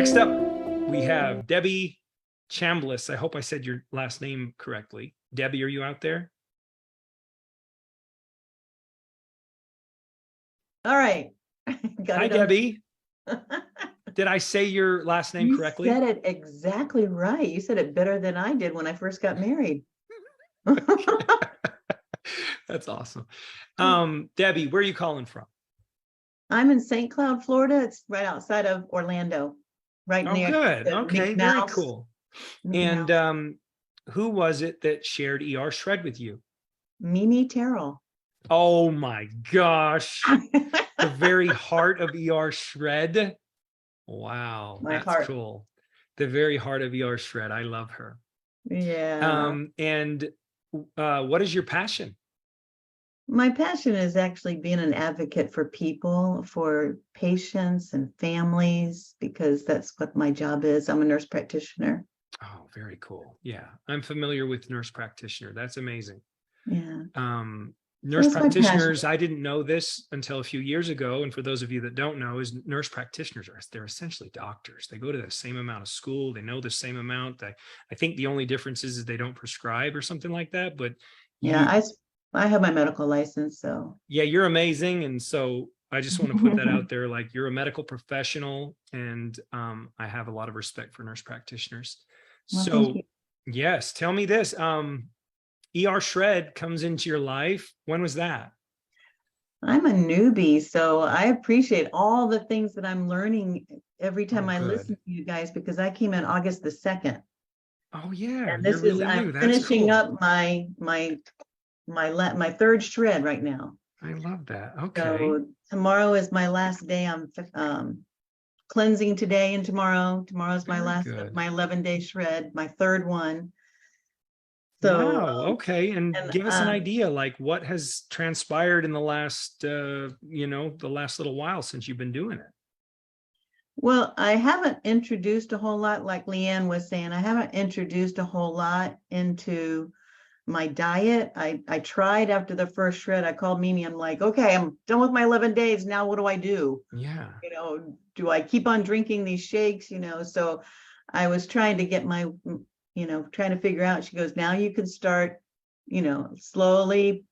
Next up, we have Debbie Chambless. I hope I said your last name correctly. Debbie, are you out there? All right. Hi, Debbie. Did I say your last name correctly? You said it exactly right. You said it better than I did when I first got married. That's awesome. Debbie, where are you calling from? I'm in St. Cloud, Florida. It's right outside of Orlando, right near. Oh, good. Okay, very cool. And who was it that shared ER Shred with you? Mimi Terrell. Oh my gosh. The very heart of ER Shred. Wow, that's cool. The very heart of ER Shred. I love her. Yeah. And what is your passion? My passion is actually being an advocate for people, for patients and families, because that's what my job is. I'm a nurse practitioner. Oh, very cool. Yeah, I'm familiar with nurse practitioner. That's amazing. Yeah. Nurse practitioners, I didn't know this until a few years ago. And for those of you that don't know, is nurse practitioners they're essentially doctors. They go to the same amount of school. They know the same amount. I think the only difference is they don't prescribe or something like that. But yeah, I have my medical license, so. Yeah, you're amazing. And so I just want to put that out there. Like, you're a medical professional, and I have a lot of respect for nurse practitioners. Well, so yes, tell me this. ER Shred comes into your life. When was that? I'm a newbie, so I appreciate all the things that I'm learning every time I listen to you guys, because I came in August the 2nd. Oh yeah, and this is I'm finishing up my third shred right now. I love that. Okay. So tomorrow is my last day. I'm cleansing today and tomorrow. Tomorrow's my last of my 11-day shred, my third one. So wow, okay. And give us an idea, like, what has transpired in the last the last little while since you've been doing it? Well, I haven't introduced a whole lot, like Leanne was saying. I haven't introduced a whole lot into my diet. I tried after the first shred. I called Mimi. I'm like, okay, I'm done with my 11 days. Now what do I do? Yeah. Do I keep on drinking these shakes? So I was trying to get my, trying to figure out. She goes, now you can start, slowly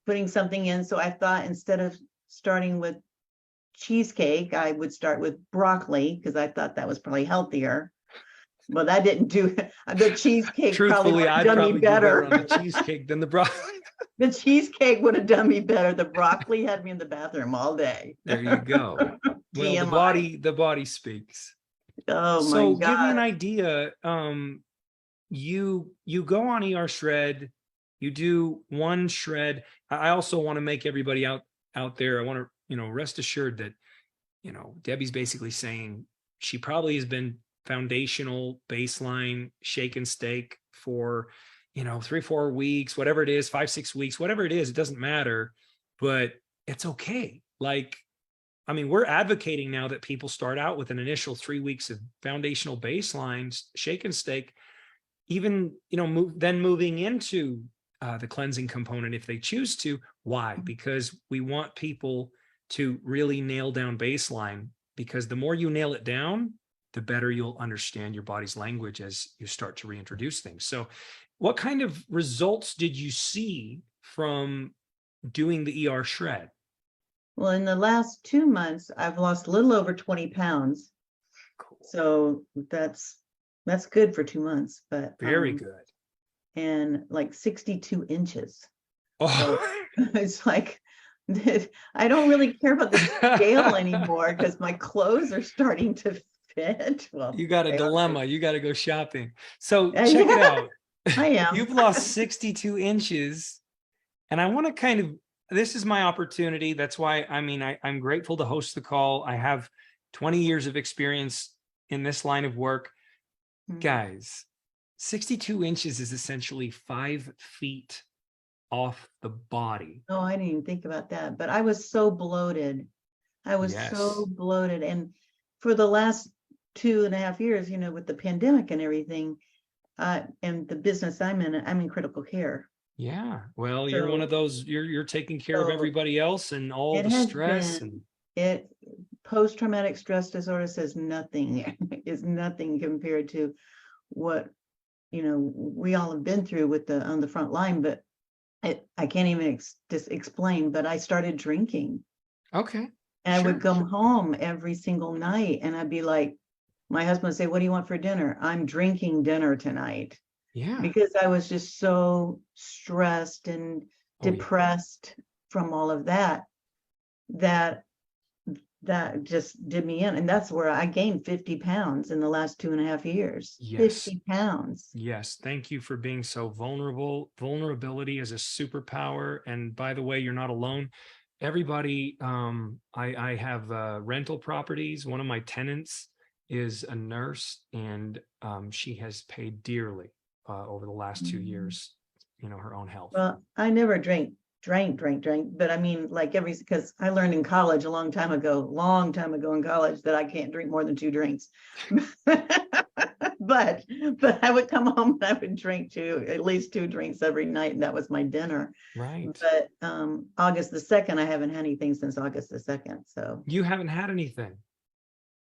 putting something in. So I thought, instead of starting with cheesecake, I would start with broccoli, because I thought that was probably healthier. Well, that didn't do it. The cheesecake Truthfully, I'd done me better on the cheesecake than the broccoli. The cheesecake would have done me better. The broccoli had me in the bathroom all day. There you go. Well, the body speaks. Oh my God. So give me an idea. You go on ER Shred, you do one shred. I also want to make everybody out there, I want to, rest assured that, Debbie's basically saying she probably has been foundational baseline shake and stake for 3-4 weeks, whatever it is, 5-6 weeks, whatever it is, it doesn't matter, but it's okay. Like, I mean, we're advocating now that people start out with an initial 3 weeks of foundational baseline shake and stake, even moving into the cleansing component if they choose to. Why? Because we want people to really nail down baseline, because the more you nail it down, the better you'll understand your body's language as you start to reintroduce things. So what kind of results did you see from doing the ER Shred? Well, in the last 2 months, I've lost a little over 20 pounds. Cool. So that's good for 2 months, but very good. And like 62 inches. Oh, so it's like, I don't really care about the scale anymore, because my clothes are starting to fit. Well, you got a dilemma. You got to go shopping. So check it out. I am. You've lost 62 inches. And I want to this is my opportunity. That's why, I'm grateful to host the call. I have 20 years of experience in this line of work. Guys, 62 inches is essentially 5 feet off the body. Oh, I didn't even think about that, but I was so bloated. So bloated. And for the last 2.5 years, with the pandemic and everything, and the business I'm in critical care. Yeah. Well, you're one of those, you're taking care of everybody else and all the stress. post-traumatic stress disorder says nothing is nothing compared to what, you know, we all have been through with on the front line, but I can't even just explain, but I started drinking. Okay. And I Sure. would come home every single night and I'd be like, my husband would say, what do you want for dinner? I'm drinking dinner tonight. Yeah. Because I was just so stressed and Oh, yeah. depressed from all of that, that just did me in. And that's where I gained 50 pounds in the last 2.5 years. Yes. 50 pounds. Yes. Thank you for being so vulnerable. Vulnerability is a superpower. And by the way, you're not alone. Everybody, I have rental properties. One of my tenants is a nurse, and she has paid dearly over the last 2 years, you know, her own health. Well, I never drank, but I mean, like because I learned in college a long time ago in college, that I can't drink more than 2 drinks. But I would come home and I would drink at least 2 drinks every night, and that was my dinner. Right. But August the 2nd, I haven't had anything since August the 2nd. So You haven't had anything?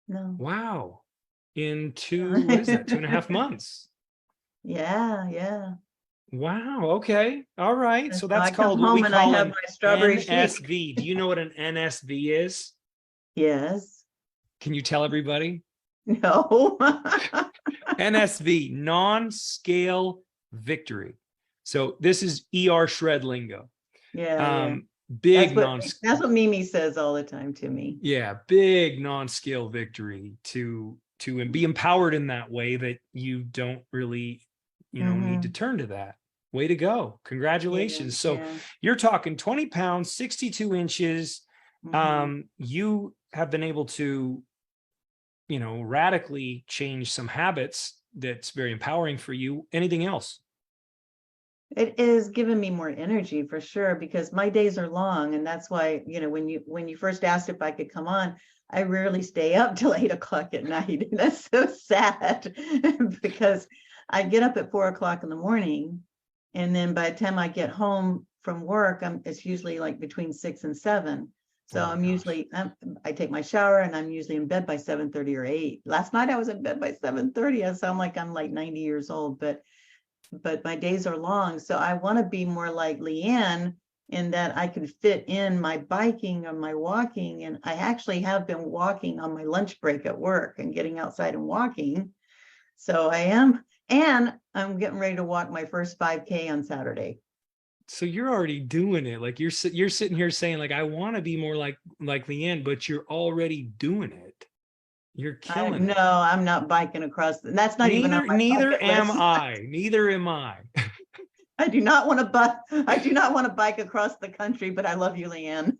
no. Wow. In what is that, 2.5 months? Yeah. Wow. Okay. All right. So that's I come called what we home and I call have an my strawberry shake. NSV. Do you know what an NSV is? Yes. Can you tell everybody? No. NSV, non-scale victory. So this is ER shred lingo. Yeah. Big that's what Mimi says all the time to me. Yeah, big non-scale victory to be empowered in that way that you don't really, you know, need to turn to that. Way to go. Congratulations. So you're talking 20 pounds, 62 inches. You have been able to, you know, radically change some habits. That's very empowering for you. Anything else? It is giving me more energy for sure, because my days are long. And that's why, you know, when you first asked if I could come on, I rarely stay up till 8 o'clock at night. And that's so sad because I get up at 4 o'clock in the morning. And then by the time I get home from work, it's usually like between 6 and 7. So I take my shower and I'm usually in bed by 7:30 or 8. Last night I was in bed by 7:30. I sound like I'm like 90 years old, but my days are long. So I want to be more like Leanne in that I could fit in my biking or my walking. And I actually have been walking on my lunch break at work and getting outside and walking. So I am, and I'm getting ready to walk my first 5K on Saturday. So you're already doing it. Like you're sitting here saying like, I want to be more like Leanne, but you're already doing it. You're killing it. No, I'm not biking across. That's not even on my Neither am list. I. Neither am I. I do not want to bike across the country, but I love you, Leanne.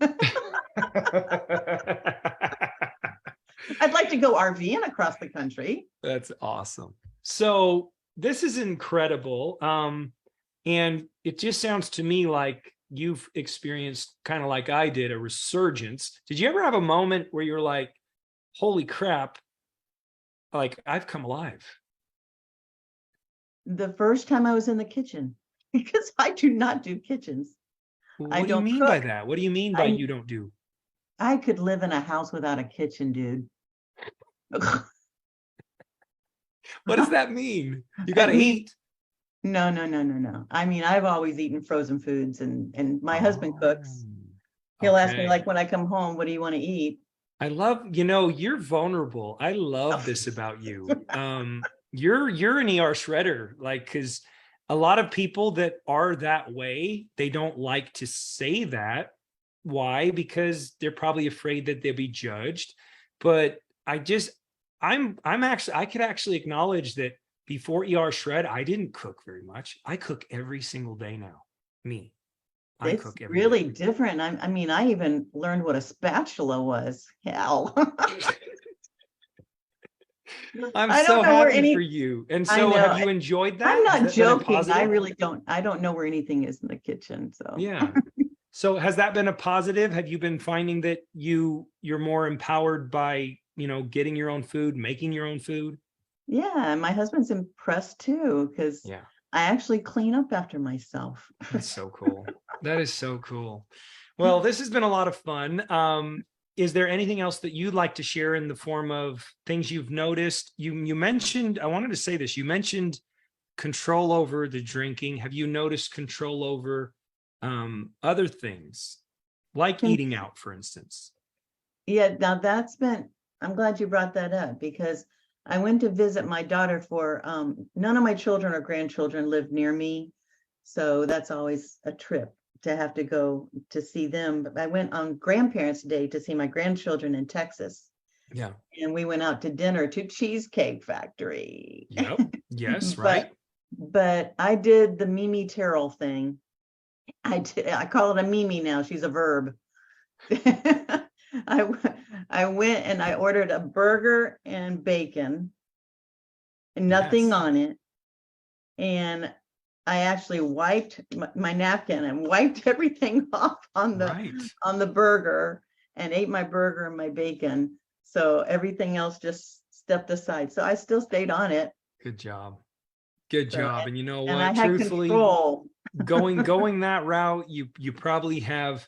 I'd like to go RVing across the country. That's awesome. So this is incredible. And it just sounds to me like you've experienced, kind of like I did, a resurgence. Did you ever have a moment where you're like, holy crap, like I've come alive? The first time I was in the kitchen, because I do not do kitchens. What do you mean by that? What do you mean by you don't do? I could live in a house without a kitchen, dude. What does that mean? You got to eat. No. I mean, I've always eaten frozen foods, and my husband cooks. He'll ask me, like, when I come home, what do you want to eat? I love, you know, you're vulnerable. I love this about you. You're an ER shredder, like, because a lot of people that are that way, they don't like to say that. Why? Because they're probably afraid that they'll be judged. But I could actually acknowledge that before ER shred, I didn't cook very much. I cook every single day now. Me. It's really different. I mean, I even learned what a spatula was. Hell. I'm so happy for you. And so have you enjoyed that? I'm not joking. I really don't. I don't know where anything is in the kitchen. So yeah. So has that been a positive? Have you been finding that you're more empowered by, you know, getting your own food, making your own food? Yeah, my husband's impressed too, because I actually clean up after myself. That's so cool. That is so cool. Well, this has been a lot of fun. is there anything else that you'd like to share in the form of things you've noticed? You mentioned, I wanted to say this, you mentioned control over the drinking. Have you noticed control over other things like Con- eating out, for instance? Yeah, now I'm glad you brought that up because I went to visit my daughter for, none of my children or grandchildren live near me. So that's always a trip to have to go to see them. But I went on Grandparents' Day to see my grandchildren in Texas. Yeah. And we went out to dinner to Cheesecake Factory. Yep. Yes. But Right. but I did the Mimi Terrell thing. I call it a Mimi now. She's a verb. I I went and I ordered a burger and bacon, and nothing Yes. on it. And I actually wiped my napkin and wiped everything off on Right. the burger and ate my burger and my bacon. So everything else just stepped aside. So I still stayed on it. Good job. Good So job. And you know and I what? had Truthfully, control. going that route, you probably have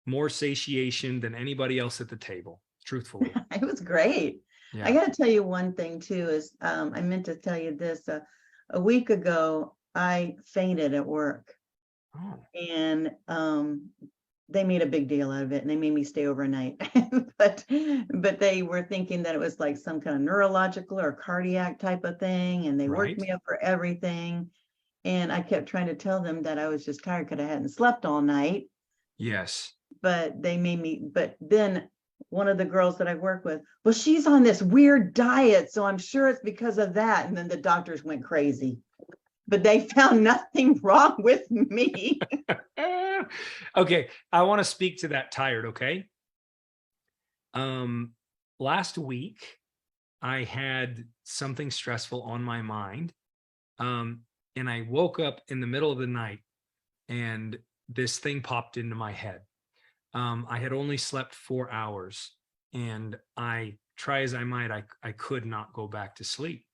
more satiation than anybody else at the table. Truthfully. It was great. I Yeah. got to tell you one thing too is I meant to tell you this. A week ago, I fainted at work, Oh, and they made a big deal out of it, and they made me stay overnight. but they were thinking that it was like some kind of neurological or cardiac type of thing, and they worked right. me up for everything. And I kept trying to tell them that I was just tired because I hadn't slept all night. Yes. But they made me. But then one of the girls that I work with, well, she's on this weird diet, so I'm sure it's because of that. And then the doctors went crazy, but they found nothing wrong with me. Okay. I want to speak to that tired. Okay. Last week I had something stressful on my mind. And I woke up in the middle of the night and this thing popped into my head. I had only slept 4 hours, and I try as I might, I could not go back to sleep.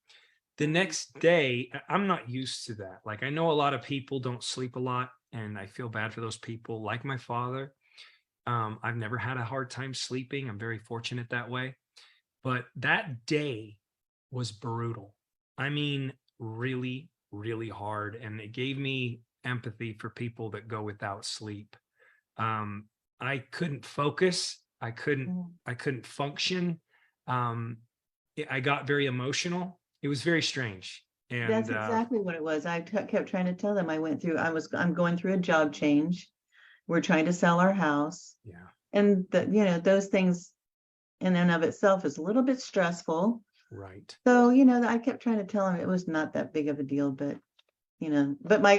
The next day, I'm not used to that. Like, I know a lot of people don't sleep a lot, and I feel bad for those people, like my father. I've never had a hard time sleeping. I'm very fortunate that way. But that day was brutal. I mean, really, really hard. And it gave me empathy for people that go without sleep. I couldn't focus. I couldn't function. I got very emotional. It was very strange. That's And exactly what it was. Kept trying to tell them I'm going through a job change. We're trying to sell our house. yeah, And those things in and of itself is a little bit stressful. right. So, I kept trying to tell them it was not that big of a deal, but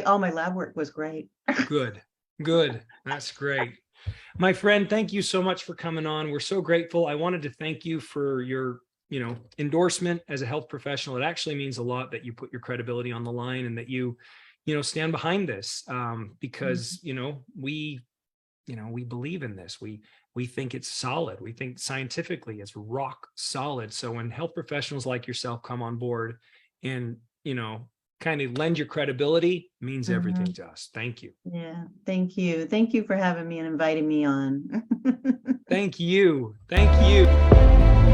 all my lab work was great. Good. Good. That's great. My friend, thank you so much for coming on. We're so grateful. I wanted to thank you for your, endorsement as a health professional. It actually means a lot that you put your credibility on the line and that you stand behind this, because, we believe in this. We think it's solid. We think scientifically it's rock solid. So when health professionals like yourself come on board and, kind of lend your credibility, means everything to us. Thank you. Yeah, thank you. Thank you for having me and inviting me on. Thank you. Thank you.